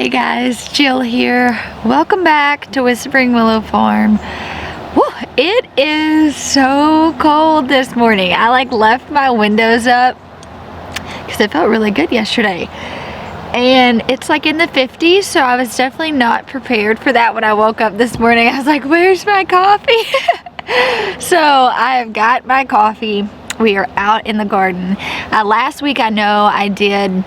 Hey guys, Jill here. Welcome back to Whispering Willow Farm. Woo, it is so cold this morning. I left my windows up because it felt really good yesterday. And it's in the 50s, so I was definitely not prepared for that when I woke up this morning. I was like, where's my coffee? So I've got my coffee. We are out in the garden. Last week I know I did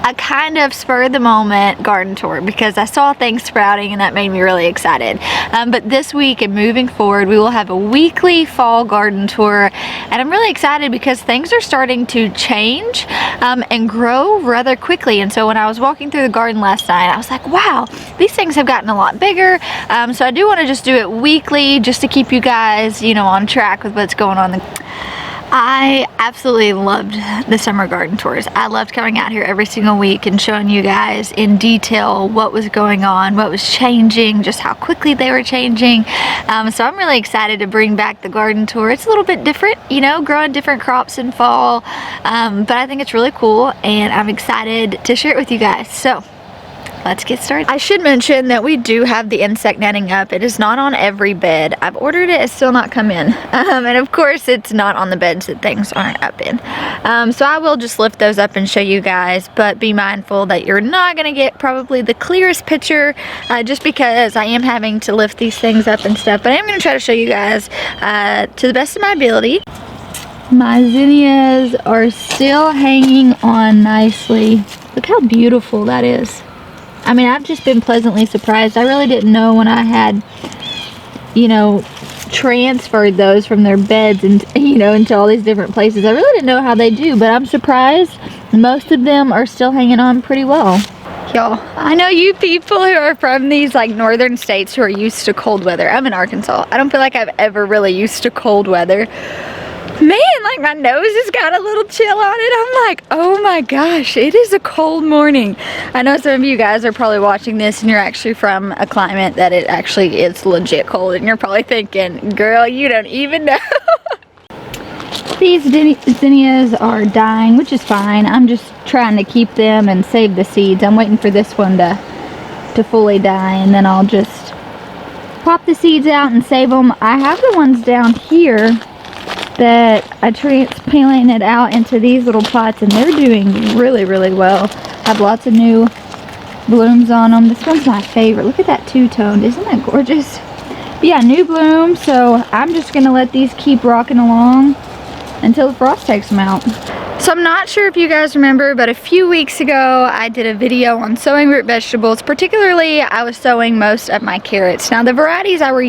a kind of spur of the moment garden tour because I saw things sprouting and that made me really excited. But this week and moving forward, we will have a weekly fall garden tour, and I'm really excited because things are starting to change and grow rather quickly. And so when I was walking through the garden last night, I was like, wow, these things have gotten a lot bigger. So I do want to just do it weekly just to keep you guys, on track with what's going on. I absolutely loved the summer garden tours. I loved coming out here every single week and showing you guys in detail what was going on, what was changing, just how quickly they were changing. So I'm really excited to bring back the garden tour. It's a little bit different, growing different crops in fall, but I think it's really cool and I'm excited to share it with you guys. So let's get started. I should mention that we do have the insect netting up. It is not on every bed. I've ordered it, it's still not come in. And of course it's not on the beds that things aren't up in. So I will just lift those up and show you guys, but be mindful that you're not gonna get probably the clearest picture just because I am having to lift these things up and stuff, but I am gonna try to show you guys to the best of my ability. My zinnias are still hanging on nicely. Look how beautiful that is. I mean, I've just been pleasantly surprised. I really didn't know when I had, transferred those from their beds and, into all these different places. I really didn't know how they do, but I'm surprised most of them are still hanging on pretty well. Y'all, I know you people who are from these northern states who are used to cold weather. I'm in Arkansas. I don't feel like I've ever really used to cold weather. Man, my nose has got a little chill on it. I'm like, oh my gosh, it is a cold morning. I know some of you guys are probably watching this and you're actually from a climate that it actually is legit cold, and you're probably thinking, girl, you don't even know. These zinnias are dying, which is fine. I'm just trying to keep them and save the seeds. I'm waiting for this one to fully die, and then I'll just pop the seeds out and save them. I have the ones down here that I transplanted out into these little pots, and they're doing really, really well. I have lots of new blooms on them. This one's my favorite. Look at that two-toned. Isn't that gorgeous? But yeah, new blooms, so I'm just going to let these keep rocking along until the frost takes them out. So I'm not sure if you guys remember, but a few weeks ago I did a video on sowing root vegetables. Particularly, I was sowing most of my carrots. Now the varieties I was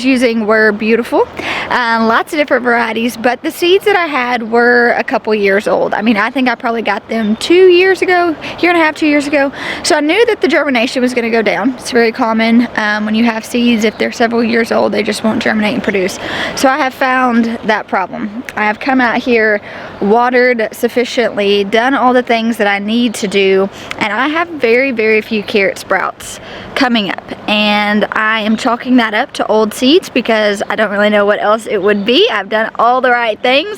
using were beautiful. Lots of different varieties, but the seeds that I had were a couple years old. I mean, I think I probably got them 2 years ago, year and a half, 2 years ago. So I knew that the germination was going to go down. It's very common when you have seeds, if they're several years old, they just won't germinate and produce. So I have found that problem. I have come out here, watered sufficiently, done all the things that I need to do, and I have very, very few carrot sprouts coming up, and I am chalking that up to old seeds because I don't really know what else it would be. I've done all the right things.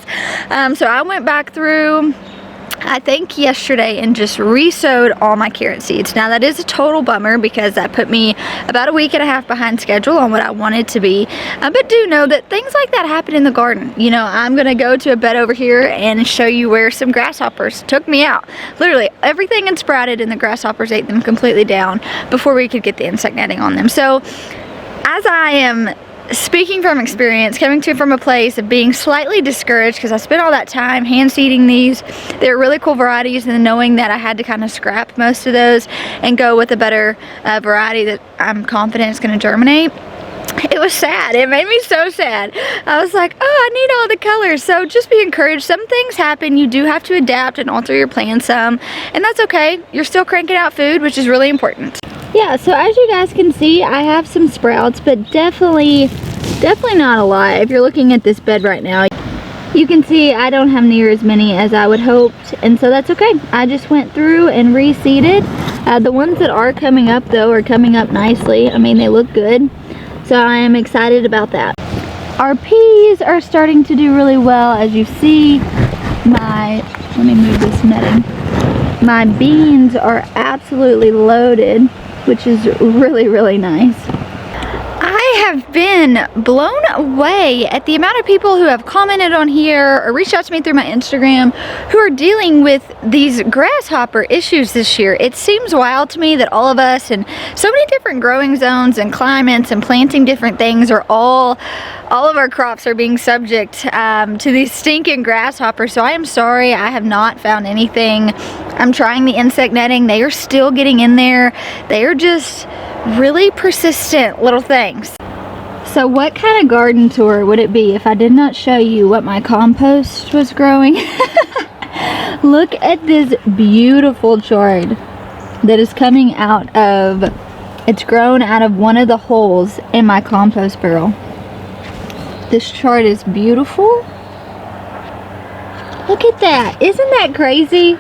So I went back through, I think yesterday, and just re-sowed all my carrot seeds. Now that is a total bummer because that put me about a week and a half behind schedule on what I wanted to be. But do know that things like that happen in the garden. I'm gonna go to a bed over here and show you where some grasshoppers took me out. Literally everything had sprouted and the grasshoppers ate them completely down before we could get the insect netting on them. So as I am speaking from experience, coming from a place of being slightly discouraged because I spent all that time hand seeding these. They're really cool varieties, and knowing that I had to kind of scrap most of those and go with a better variety that I'm confident is going to germinate. It was sad. It made me so sad. I was like, oh, I need all the colors. So just be encouraged. Some things happen. You do have to adapt and alter your plan some, and that's okay. You're still cranking out food, which is really important. Yeah, so as you guys can see, I have some sprouts, but definitely not a lot. If you're looking at this bed right now, you can see I don't have near as many as I would hoped, and so that's okay. I just went through and reseeded. The ones that are coming up though are coming up nicely. I mean, they look good, so I am excited about that. Our peas are starting to do really well. As you see, let me move this netting. My beans are absolutely loaded, which is really, really nice. I have been blown away at the amount of people who have commented on here or reached out to me through my Instagram who are dealing with these grasshopper issues this year. It seems wild to me that all of us in so many different growing zones and climates and planting different things are all of our crops are being subject to these stinking grasshoppers. So I am sorry, I have not found anything. I'm trying the insect netting. They are still getting in there. They are just really persistent little things. So what kind of garden tour would it be if I did not show you what my compost was growing? Look at this beautiful chard that is coming out of, it's grown out of one of the holes in my compost barrel. This chard is beautiful. Look at that, isn't that crazy?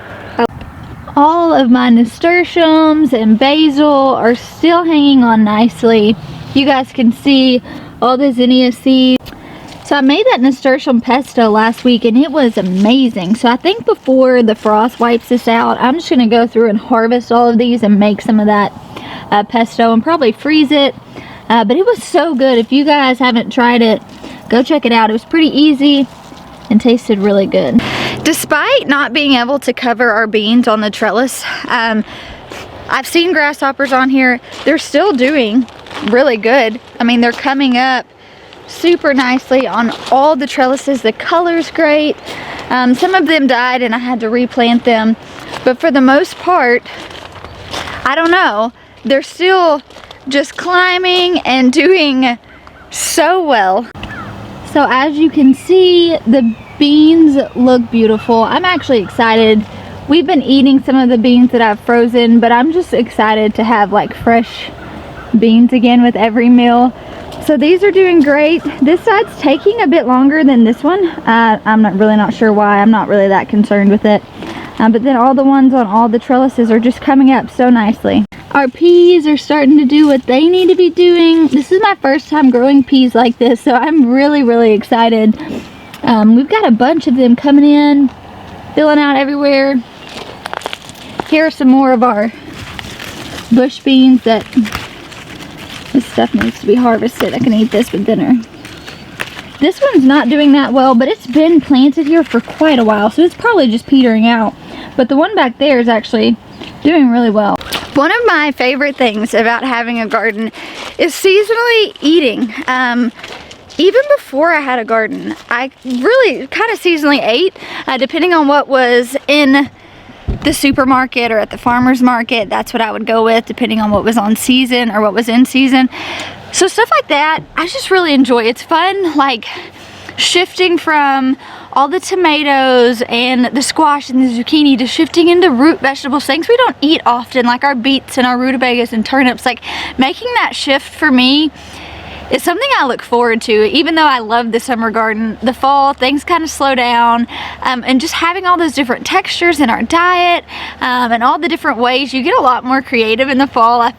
All of my nasturtiums and basil are still hanging on nicely. You guys can see all the zinnia seeds. So I made that nasturtium pesto last week and it was amazing. So I think before the frost wipes this out, I'm just going to go through and harvest all of these and make some of that pesto and probably freeze it. But it was so good. If you guys haven't tried it, go check it out. It was pretty easy and tasted really good. Despite not being able to cover our beans on the trellis, I've seen grasshoppers on here. They're still doing really good. I mean, they're coming up super nicely on all the trellises. The color's great. Some of them died and I had to replant them, but for the most part, I don't know, they're still just climbing and doing so well. So as you can see, the beans look beautiful. I'm actually excited. We've been eating some of the beans that I've frozen, but I'm just excited to have like fresh beans again with every meal. So these are doing great. This side's taking a bit longer than this one. I'm really not sure why. I'm not really that concerned with it. But then all the ones on all the trellises are just coming up so nicely. Our peas are starting to do what they need to be doing. This is my first time growing peas like this, so I'm really, really excited. We've got a bunch of them coming in, filling out everywhere. Here are some more of our bush beans that this stuff needs to be harvested. I can eat this with dinner. This one's not doing that well, but it's been planted here for quite a while, so it's probably just petering out. But the one back there is actually doing really well. One of my favorite things about having a garden is seasonally eating. Even before I had a garden, I really kind of seasonally ate, depending on what was in the supermarket or at the farmer's market. That's what I would go with, depending on what was on season or what was in season. So stuff like that, I just really enjoy. It's fun, like shifting from all the tomatoes and the squash and the zucchini to shifting into root vegetables, things we don't eat often, like our beets and our rutabagas and turnips. Like making that shift for me is something I look forward to. Even though I love the summer garden, the fall things kind of slow down, and just having all those different textures in our diet, and all the different ways, you get a lot more creative in the fall.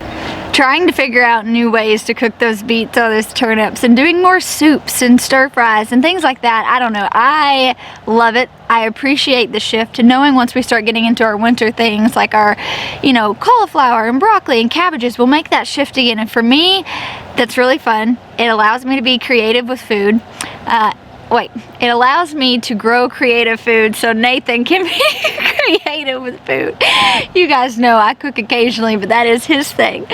Trying to figure out new ways to cook those beets or those turnips and doing more soups and stir fries and things like that. I don't know, I love it. I appreciate the shift, and knowing once we start getting into our winter things like our, you know, cauliflower and broccoli and cabbages, we'll make that shift again. And for me, that's really fun. It allows me to be creative with food. It allows me to grow creative food so Nathan can be creative with food. You guys know I cook occasionally, but that is his thing.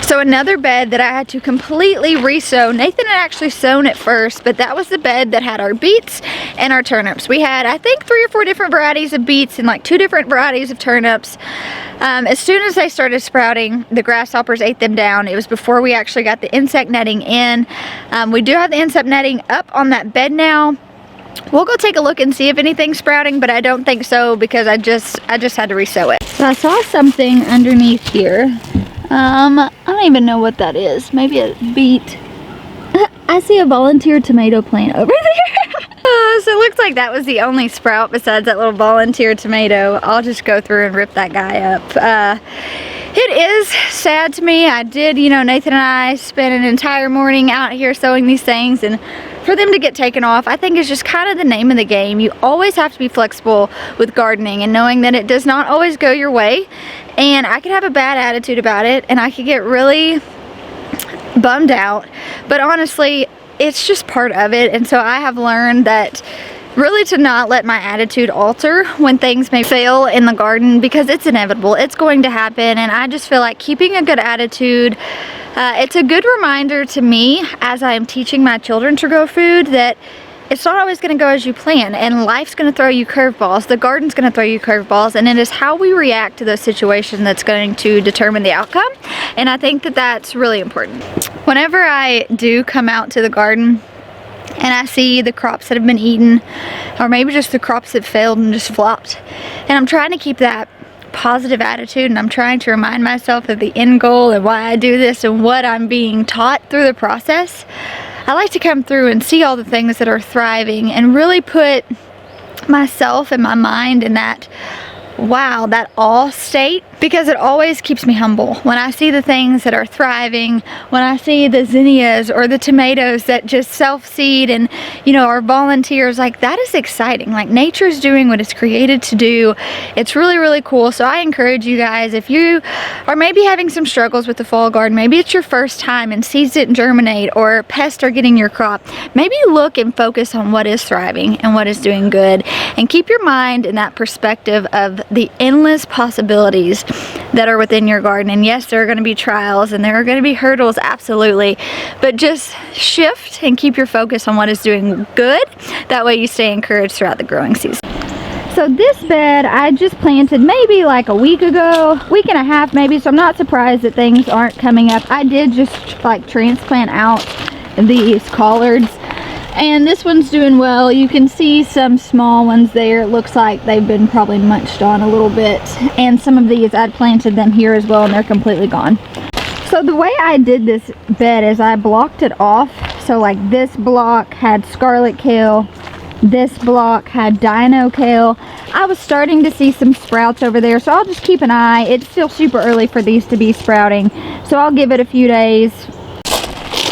So another bed that I had to completely re-sow. Nathan had actually sown it first, but that was the bed that had our beets and our turnips. We had, I think, 3 or 4 different varieties of beets and like 2 different varieties of turnips. As soon as they started sprouting, the grasshoppers ate them down. It was before we actually got the insect netting in. We do have the insect netting up on that bed now. We'll go take a look and see if anything's sprouting, but I don't think so because I just had to re-sow it. So I saw something underneath here. I don't even know what that is. Maybe a beet. I see a volunteer tomato plant over there. So it looks like that was the only sprout besides that little volunteer tomato. I'll just go through and rip that guy up. It is sad to me. I did, you know, Nathan and I spent an entire morning out here sowing these things, and for them to get taken off, I think is just kind of the name of the game. You always have to be flexible with gardening and knowing that it does not always go your way. And I could have a bad attitude about it and I could get really bummed out. But honestly, it's just part of it. And so I have learned that really to not let my attitude alter when things may fail in the garden, because it's inevitable, it's going to happen. And I just feel like keeping a good attitude, it's a good reminder to me as I am teaching my children to grow food that it's not always going to go as you plan, and life's going to throw you curveballs, the garden's going to throw you curveballs, and it is how we react to those situations that's going to determine the outcome. And I think that that's really important. Whenever I do come out to the garden and I see the crops that have been eaten, or maybe just the crops that failed and just flopped, and I'm trying to keep that positive attitude, and I'm trying to remind myself of the end goal and why I do this and what I'm being taught through the process, I like to come through and see all the things that are thriving and really put myself and my mind in that wow, that awe state, because it always keeps me humble. When I see the things that are thriving, when I see the zinnias or the tomatoes that just self-seed and, you know, are volunteers, like that is exciting. Like nature's doing what it's created to do. It's really, really cool. So I encourage you guys, if you are maybe having some struggles with the fall garden, maybe it's your first time and seeds didn't germinate or pests are getting your crop, maybe look and focus on what is thriving and what is doing good, and keep your mind in that perspective of the endless possibilities that are within your garden. And yes, there are going to be trials and there are going to be hurdles, absolutely, but just shift and keep your focus on what is doing good. That way you stay encouraged throughout the growing season. So this bed I just planted maybe like a week ago, week and a half maybe, so I'm not surprised that things aren't coming up. I did just like transplant out these collards, and this one's doing well. You can see some small ones there. It looks like they've been probably munched on a little bit. And some of these, I'd planted them here as well, and they're completely gone. So the way I did this bed is I blocked it off. So like this block had scarlet kale. This block had dino kale. I was starting to see some sprouts over there, so I'll just keep an eye. It's still super early for these to be sprouting, so I'll give it a few days.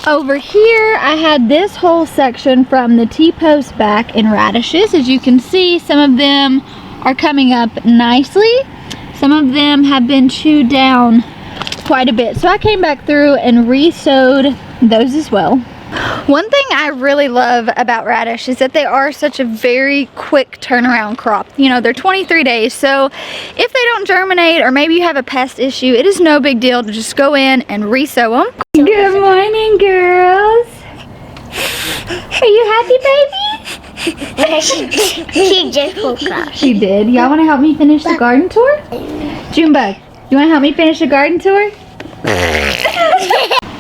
Over here, I had this whole section from the T-post back in radishes. As you can see, some of them are coming up nicely. Some of them have been chewed down quite a bit. So I came back through and re-sowed those as well. One thing I really love about radish is that they are such a very quick turnaround crop. You know, they're 23 days, so if they don't germinate or maybe you have a pest issue, it is no big deal to just go in and re-sow them. Good morning, girls. Are you happy, baby? She just woke up. She did. Y'all want to help me finish the garden tour? Junebug, you want to help me finish the garden tour?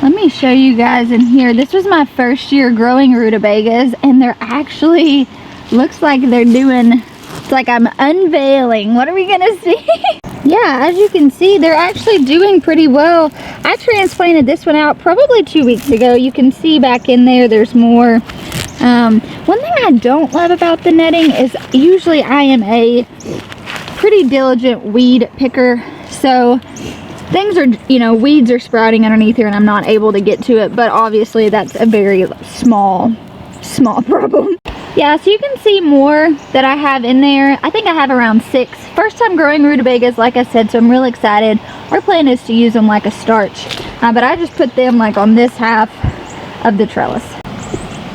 Let me show you guys in here. This was my first year growing rutabagas, and they're actually, looks like they're doing, it's like I'm unveiling. What are we gonna see? Yeah, as you can see, they're actually doing pretty well. I transplanted this one out probably 2 weeks ago. You can see back in there, there's more. One thing I don't love about the netting is usually I am a pretty diligent weed picker. So things are, you know, weeds are sprouting underneath here and I'm not able to get to it, but obviously that's a very small problem. Yeah, so you can see more that I have in there. I think I have around 6. First time growing rutabagas, like I said, so I'm really excited. Our plan is to use them like a starch, but I just put them like on this half of the trellis.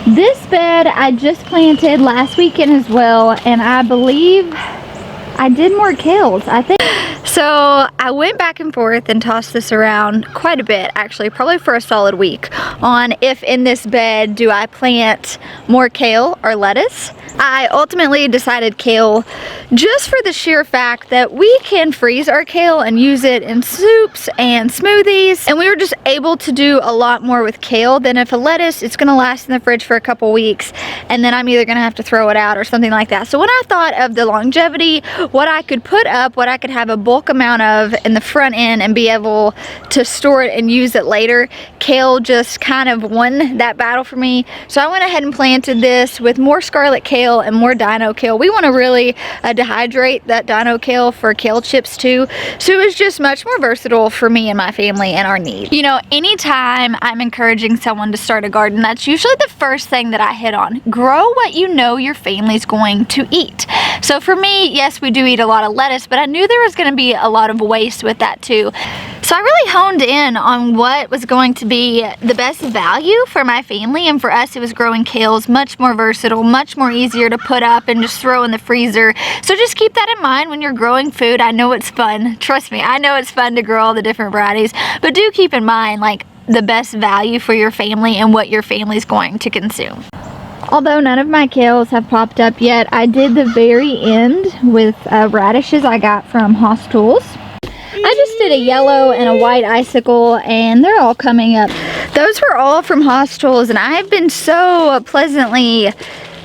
This bed I just planted last weekend as well, and I believe I did more kales, I think. So I went back and forth and tossed this around quite a bit, actually, probably for a solid week, on if in this bed do I plant more kale or lettuce. I ultimately decided kale just for the sheer fact that we can freeze our kale and use it in soups and smoothies, and we were just able to do a lot more with kale than if a lettuce, it's gonna last in the fridge for a couple weeks and then I'm either gonna have to throw it out or something like that. So when I thought of the longevity what I could put up, what I could have a bulk amount of in the front end and be able to store it and use it later. Kale just kind of won that battle for me. So I went ahead and planted this with more scarlet kale and more dino kale. We want to really dehydrate that dino kale for kale chips too. So it was just much more versatile for me and my family and our needs. You know, anytime I'm encouraging someone to start a garden, that's usually the first thing that I hit on. Grow what you know your family's going to eat. So for me, yes, we do eat a lot of lettuce, but I knew there was going to be a lot of waste with that too. So I really honed in on what was going to be the best value for my family, and for us it was growing kales, much more versatile, much more easier to put up and just throw in the freezer. So just keep that in mind when you're growing food. I know it's fun, trust me, I know it's fun to grow all the different varieties, but do keep in mind like the best value for your family and what your family's going to consume. Although none of my kales have popped up yet, I did the very end with radishes I got from Haas Tools. I just did a yellow and a white icicle, and they're all coming up. Those were all from Haas Tools, and I've been so pleasantly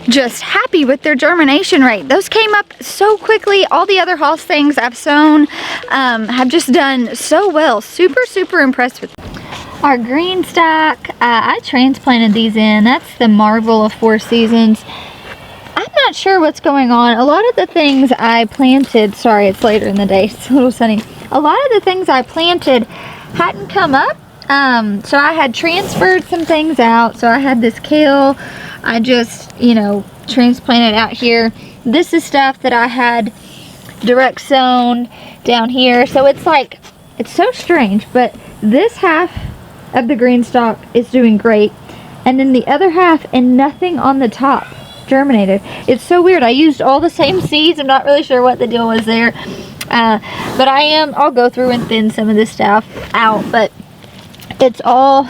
just happy with their germination rate. Those came up so quickly. All the other Haas things I've sown have just done so well. Super impressed with them. Our Greenstalk, I transplanted these in. That's the Marvel of 4 Seasons. I'm not sure what's going on. A lot of the things I planted, sorry it's later in the day, it's a little sunny. A lot of the things I planted hadn't come up. So I had transferred some things out. So I had this kale, I just, you know, transplanted out here. This is stuff that I had direct sown down here. So it's like, it's so strange, but this half of the Greenstalk is doing great, and then the other half and nothing on the top germinated. It's so weird. I used all the same seeds. I'm not really sure what the deal was there, but I'll go through and thin some of this stuff out, but it's all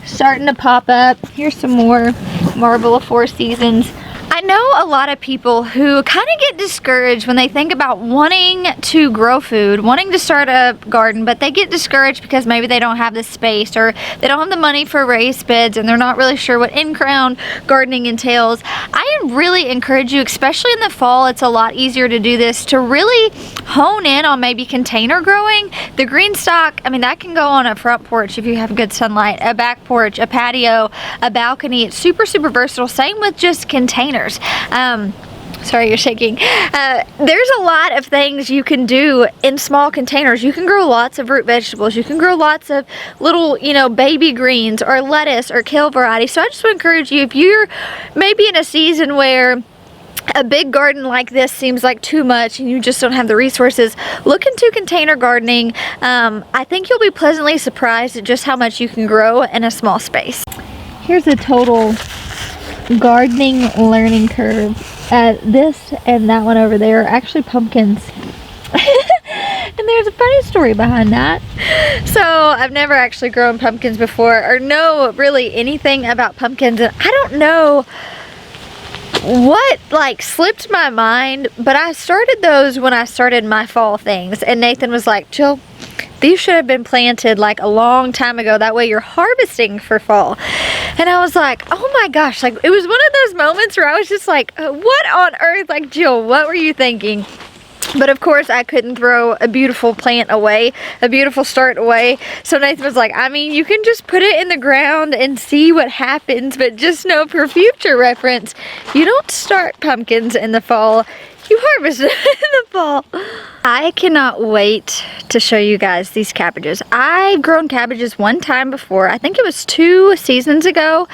starting to pop up. Here's some more Marvel of 4 Seasons. I know a lot of people who kind of get discouraged when they think about wanting to grow food, wanting to start a garden, but they get discouraged because maybe they don't have the space or they don't have the money for raised beds and they're not really sure what in-ground gardening entails. I really encourage you, especially in the fall, it's a lot easier to do this, to really hone in on maybe container growing. The Greenstalk, I mean, that can go on a front porch if you have good sunlight, a back porch, a patio, a balcony. It's super versatile. Same with just containers. Sorry, you're shaking. There's a lot of things you can do in small containers. You can grow lots of root vegetables. You can grow lots of little, you know, baby greens or lettuce or kale variety. So I just would encourage you, if you're maybe in a season where a big garden like this seems like too much and you just don't have the resources, look into container gardening. I think you'll be pleasantly surprised at just how much you can grow in a small space. Here's a total gardening learning curve. This and that one over there are actually pumpkins. And there's a funny story behind that. So I've never actually grown pumpkins before or know really anything about pumpkins, and I don't know what like slipped my mind, but I started those when I started my fall things, and Nathan was like, Jill, these should have been planted like a long time ago, that way you're harvesting for fall. And I was like, oh my gosh, like it was one of those moments where I was just like, what on earth, like Jill, what were you thinking? But of course I couldn't throw a beautiful plant away, a beautiful start away. So Nathan was like, I mean, you can just put it in the ground and see what happens, but just know for future reference, you don't start pumpkins in the fall, you harvest it in the fall. I cannot wait to show you guys these cabbages. I've grown cabbages one time before. I think it was 2 seasons ago.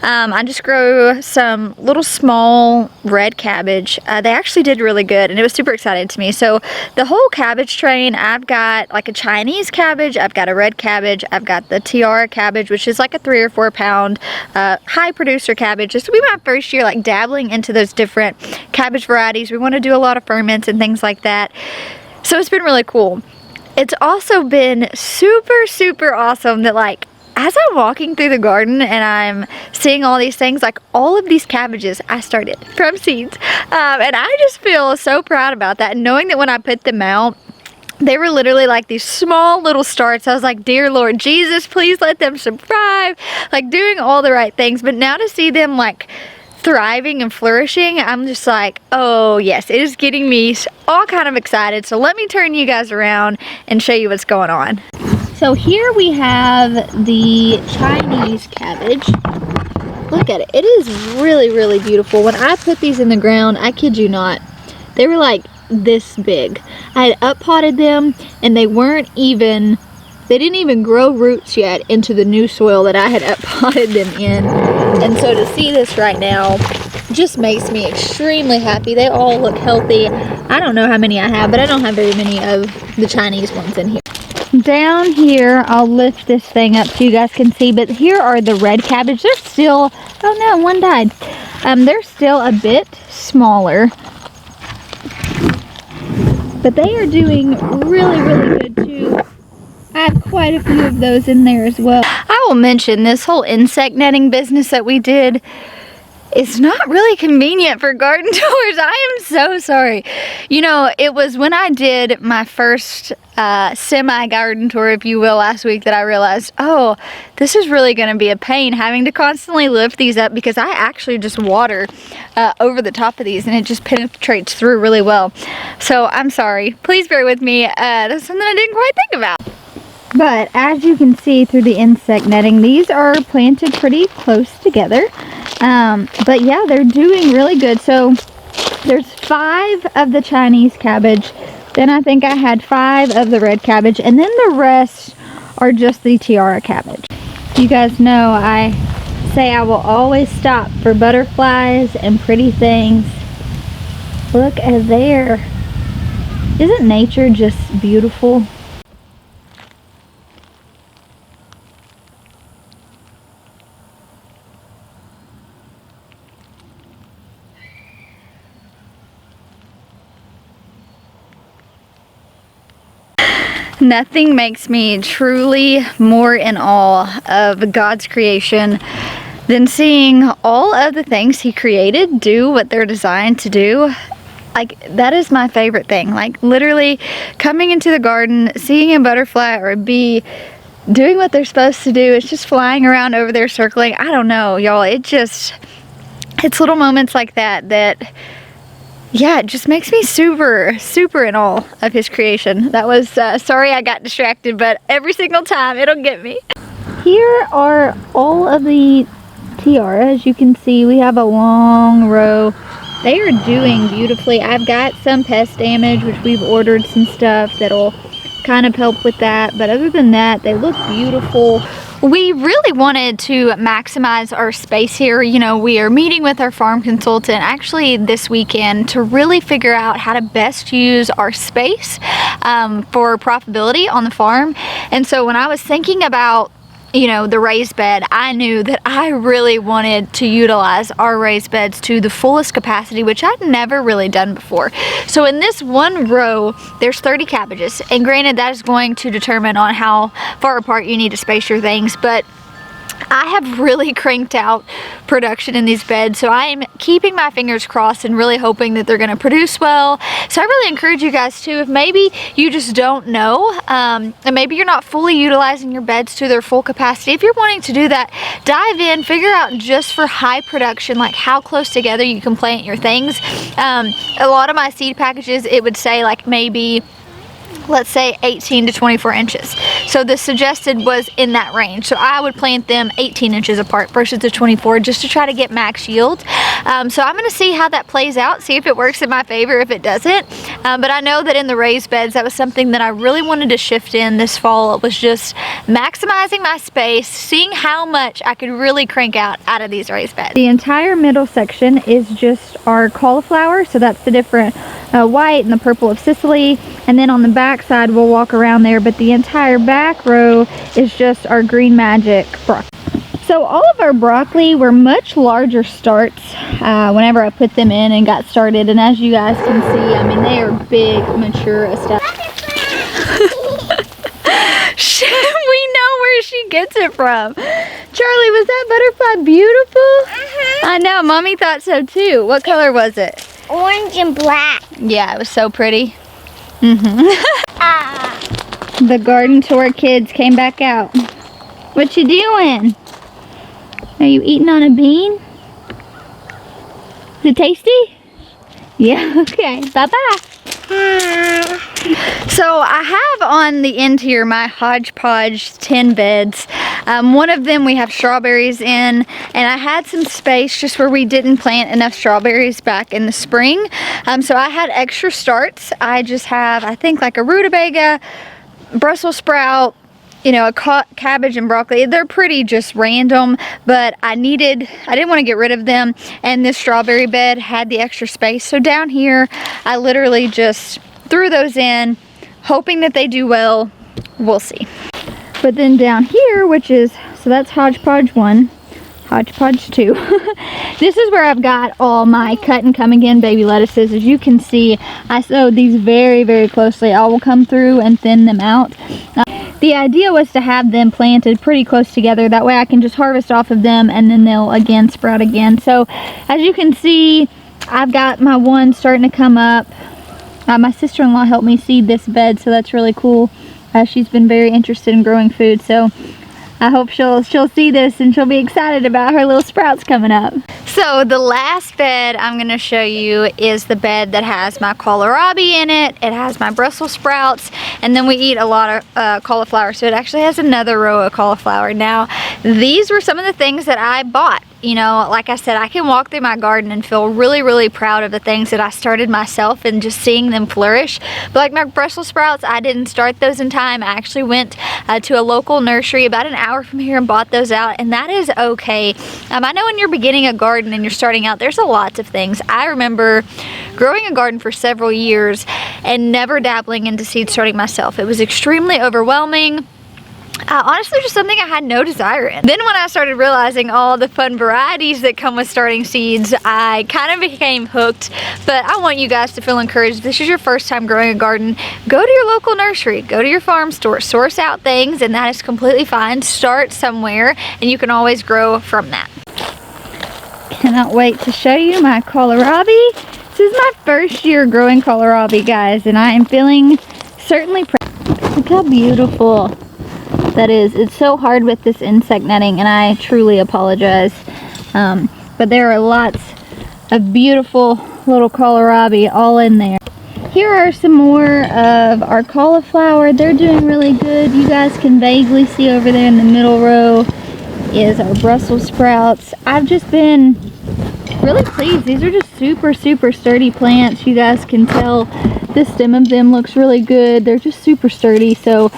I just grew some little small red cabbage. They actually did really good, and it was super exciting to me. So the whole cabbage train, I've got like a Chinese cabbage, I've got a red cabbage, I've got the tiara cabbage, which is like a 3 or 4 pound high producer cabbage. This will be my first year like dabbling into those different cabbage varieties. We want to do a lot of ferments and things like that. So it's been really cool. It's also been super awesome that like as I'm walking through the garden and I'm seeing all these things, like all of these cabbages I started from seeds, and I just feel so proud about that, and knowing that when I put them out, they were literally like these small little starts. I was like, dear Lord Jesus, please let them survive, like doing all the right things. But now to see them like thriving and flourishing, I'm just like, oh yes, it is getting me all kind of excited. So let me turn you guys around and show you what's going on. So here we have the Chinese cabbage. Look at it. It is really, really beautiful. When I put these in the ground, I kid you not, they were like this big. I had up potted them and they didn't even grow roots yet into the new soil that I had up potted them in. And so to see this right now just makes me extremely happy. They all look healthy. I don't know how many I have, but I don't have very many of the Chinese ones in here. Down here, I'll lift this thing up so you guys can see, but here are the red cabbage. They're still, oh no, one died. They're still a bit smaller, but they are doing really, really good too. I have quite a few of those in there as well. I will mention this whole insect netting business that we did is not really convenient for garden tours. I am so sorry. You know, it was when I did my first semi-garden tour, if you will, last week that I realized, oh, this is really going to be a pain having to constantly lift these up, because I actually just water over the top of these and it just penetrates through really well. So I'm sorry. Please bear with me. That's something I didn't quite think about. But as you can see through the insect netting, these are planted pretty close together. But yeah, they're doing really good. So there's 5 of the Chinese cabbage. Then I think I had 5 of the red cabbage. And then the rest are just the tiara cabbage. You guys know I say I will always stop for butterflies and pretty things. Look at there. Isn't nature just beautiful? Nothing makes me truly more in awe of God's creation than seeing all of the things He created do what they're designed to do. Like, that is my favorite thing. Like, literally coming into the garden, seeing a butterfly or a bee doing what they're supposed to do. It's just flying around over there, circling. I don't know, y'all. It's little moments like that yeah, it just makes me super, super in awe of His creation. That was, sorry I got distracted, but every single time it'll get me. Here are all of the tiaras. You can see we have a long row. They are doing beautifully. I've got some pest damage, which we've ordered some stuff that'll kind of help with that. But other than that, they look beautiful. We really wanted to maximize our space here. You know, we are meeting with our farm consultant actually this weekend to really figure out how to best use our space for profitability on the farm. And so when I was thinking about, you know, the raised bed, I knew that I really wanted to utilize our raised beds to the fullest capacity, which I'd never really done before. So in this one row, there's 30 cabbages, and granted that is going to determine on how far apart you need to space your things, but I have really cranked out production in these beds, so I am keeping my fingers crossed and really hoping that they're going to produce well. So I really encourage you guys too, if maybe you just don't know, and maybe you're not fully utilizing your beds to their full capacity, if you're wanting to do that, dive in, figure out just for high production, like how close together you can plant your things. A lot of my seed packages, it would say like maybe, let's say 18 to 24 inches. So the suggested was in that range. So I would plant them 18 inches apart versus the 24 just to try to get max yield. So I'm going to see how that plays out, see if it works in my favor, if it doesn't. But I know that in the raised beds, that was something that I really wanted to shift in this fall. It was just maximizing my space, seeing how much I could really crank out of these raised beds. The entire middle section is just our cauliflower. So that's the different white and the purple of Sicily. And then on the back side, we'll walk around there, but the entire back row is just our Green Magic broccoli. So all of our broccoli were much larger starts whenever I put them in and got started, and as you guys can see, I mean, they are big, mature established. We know where she gets it from. Charlie, was that butterfly beautiful? I know, Mommy thought so too. What color was it? Orange and black. Yeah, it was so pretty. The garden tour kids came back out. What you doing? Are you eating on a bean? Is it tasty? Yeah, okay. Bye-bye. So I have on the end here my hodgepodge 10 beds. One of them we have strawberries in, and I had some space just where we didn't plant enough strawberries back in the spring. So I had extra starts. I just have, I think, like a rutabaga, Brussels sprout, you know, a cabbage and broccoli. They're pretty just random, but I didn't want to get rid of them, and this strawberry bed had the extra space. So down here, I literally just threw those in, hoping that they do well. We'll see. But then down here, so that's hodgepodge 1, hodgepodge 2. This is where I've got all my cut and come again baby lettuces. As you can see, I sowed these very, very closely. I will come through and thin them out. The idea was to have them planted pretty close together. That way I can just harvest off of them and then they'll again sprout again. So as you can see, I've got my one starting to come up. My sister-in-law helped me seed this bed, so that's really cool. She's been very interested in growing food, so I hope she'll see this and she'll be excited about her little sprouts coming up. So the last bed I'm going to show you is the bed that has my kohlrabi in it. It has my Brussels sprouts, and then we eat a lot of cauliflower, so it actually has another row of cauliflower. Now, these were some of the things that I bought. You know, like I said, I can walk through my garden and feel really, really proud of the things that I started myself and just seeing them flourish. But like my Brussels sprouts, I didn't start those in time. I actually went to a local nursery about an hour from here and bought those out, and that is okay. I know when you're beginning a garden and you're starting out, there's a lot of things. I remember growing a garden for several years and never dabbling into seed starting myself. It was extremely overwhelming. Honestly, just something I had no desire in. Then when I started realizing all the fun varieties that come with starting seeds, I kind of became hooked. But I want you guys to feel encouraged. If this is your first time growing a garden, go to your local nursery, go to your farm store, source out things, and that is completely fine. Start somewhere, and you can always grow from that. Cannot wait to show you my kohlrabi. This is my first year growing kohlrabi, guys, and I am feeling certainly proud. Look how beautiful that is. It's so hard with this insect netting, and I truly apologize. But there are lots of beautiful little kohlrabi all in there. Here are some more of our cauliflower. They're doing really good. You guys can vaguely see over there in the middle row is our Brussels sprouts. I've just been really pleased. These are just super, super sturdy plants. You guys can tell the stem of them looks really good. They're just super sturdy. So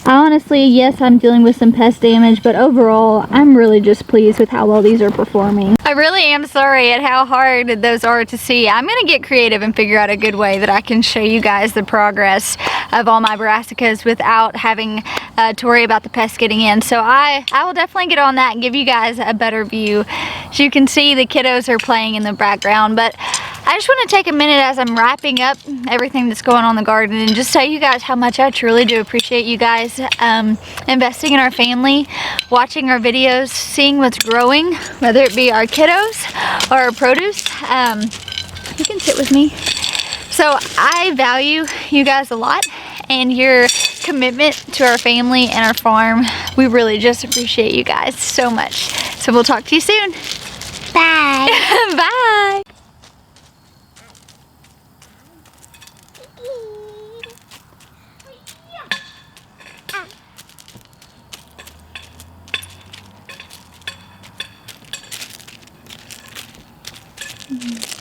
honestly, yes, I'm dealing with some pest damage, but overall, I'm really just pleased with how well these are performing. I really am sorry at how hard those are to see. I'm gonna get creative and figure out a good way that I can show you guys the progress of all my brassicas without having to worry about the pests getting in. So I will definitely get on that and give you guys a better view. As you can see, the kiddos are playing in the background, but I just want to take a minute as I'm wrapping up everything that's going on in the garden and just tell you guys how much I truly do appreciate you guys investing in our family, watching our videos, seeing what's growing, whether it be our kiddos or our produce. You can sit with me. So I value you guys a lot and your commitment to our family and our farm. We really just appreciate you guys so much. So we'll talk to you soon. Bye. Bye. Mm-hmm.